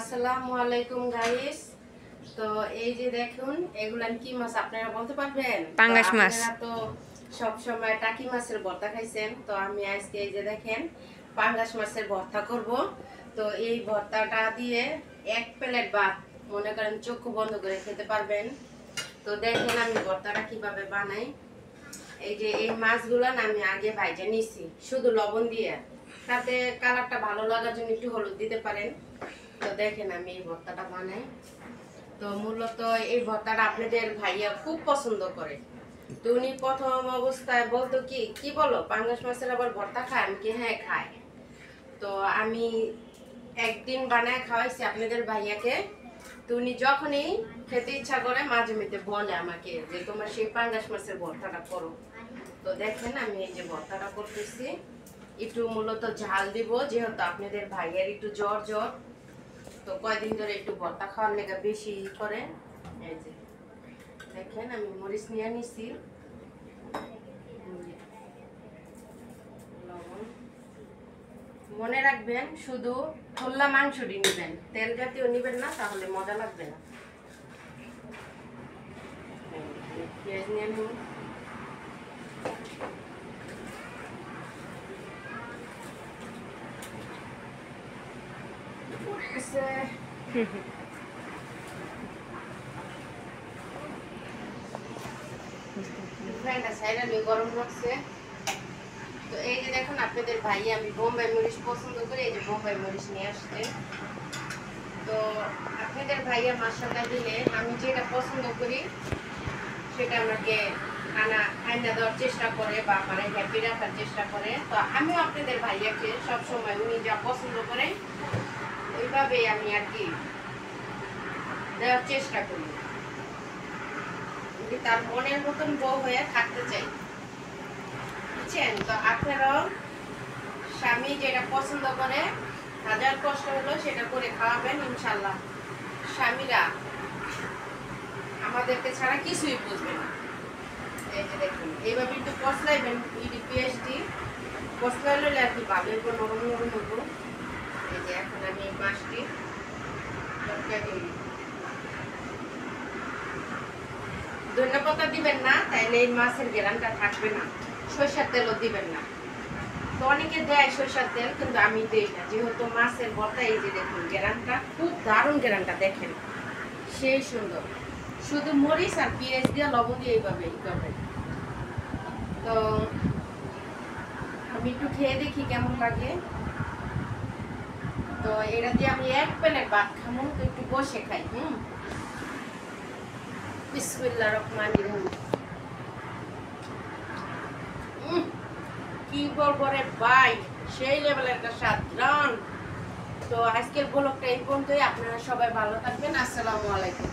আসসালামু আলাইকুম গাইস। তো এই যে দেখুন, এগুলা কি মাছ আপনারা বলতে পারবেন? পাঙ্গাস মাছ। আপনারা তো সব সময় টাকি মাছের ভর্তা খাইছেন, তো আমি আজকে এই যে দেখেন পাঙ্গাস মাছের ভর্তা করব। তো এই ভর্তাটা দিয়ে এক প্লেট ভাত মনে করেন চোখ বন্ধ করে খেতে পারবেন। তো দেখেন আমি ভর্তাটা কিভাবে বানাই। এই যে এই মাছগুলো আমি আগে ভাইজা নিছি শুধু লবণ দিয়ে, তাতে কালারটা ভালো লাগার জন্য একটু হলুদ দিতে পারেন। তো দেখেন আমি এই ভর্তাটা বানাই। তো মূলত এই ভর্তাটা আপনাদের ভাইয়া খুব পছন্দ করে। তো উনি প্রথম অবস্থায় বলতো কি কি বলো পাঙ্গাস মাছের আবার ভর্তা খায়? আমি কি হ্যাঁ খাই। তো আমি একদিন বানায় খাওয়াইছি আপনাদের ভাইয়াকে। তো উনি যখনই খেতে ইচ্ছা করে মাঝে মধ্যে বলে আমাকে যে তোমার সেই পাঙ্গাস মাছের ভর্তাটা করো। তো দেখেন আমি এই যে ভর্তাটা করতেছি, একটু মূলত ঝাল দিব যেহেতু আপনাদের ভাইয়ের একটু জ্বর জ্বর। তো কয়দিন ধরে একটু ভর্তা খাওয়ার লেগে বেশি করে। এই যে দেখেন আমি মরিচ নিয়ে নিছি, লবণ। মনে রাখবেন শুধু খোল্লা মাংসটি নেবেন, তেল জাতীয় নেবেন না, তাহলে মজা লাগবে না। পেঁয়াজ নিয়ে নিন। গরম রাখছে। তো এই যে দেখুন আপনাদের ভাই আমি বোম্বাই মরিচ পছন্দ করি, এই যে বোম্বাই মরিচ নিয়ে আসছে। তো আপনাদের ভাইয়া মাসালা দিলে আমি যেটা পছন্দ করি সেটা আমাকে আয়না দেওয়ার চেষ্টা করে বা আমার হ্যাপি রাখার চেষ্টা করে। তো আমিও আপনাদের ভাইয়াকে সবসময় উনি যা পছন্দ করে ওইভাবেই আমি আর কি দেওয়ার চেষ্টা করি। তার মনের মতন বউ হয়ে থাকতে চাই, বুঝছেন? তো আপনারাও স্বামী যেটা পছন্দ করে হাজার কষ্ট হলো সেটা করে খাওয়াবেন, ইনশাল্লাহ স্বামীরা আমাদেরকে ছাড়া কিছুই বুঝবে না। এই যে দেখুন এইভাবে একটু কষলাইবেন, পেঁয়াজ দিয়ে কষলাইলে আর কি ভালো নরম নরম হবো। এই যে এখন আমি মাছটি ধনিয়া পাতা দিবেন না, তাইলে এই মাছের গ্রানটা থাকবে না। সরষের তেলও দিবেন না। তো অনেকে দেয় সরষের তেল, কিন্তু আমি দিই না, যেহেতু মাছের ভর্তা। এই যে দেখুন গ্রানটা খুব দারুণ, গ্রানটা দেখেন সেই সুন্দর। শুধু মরিচ আর পেঁয়াজ দিয়ে লবণ দিয়ে এইভাবে করবেন। তো আমি একটু খেয়ে দেখি কেমন লাগে। তো এটা দিয়ে আমি এক প্লেট ভাত খাবো, তো একটু বসে খাই। বিসমিল্লাহির রহমানির রহিম। কি বলবো রে ভাই, সেই লেভেলের একটা স্বাদ রান। তো আজকের ব্লগটা এই পর্যন্তই। আপনারা সবাই ভালো থাকবেন। আসসালামু আলাইকুম।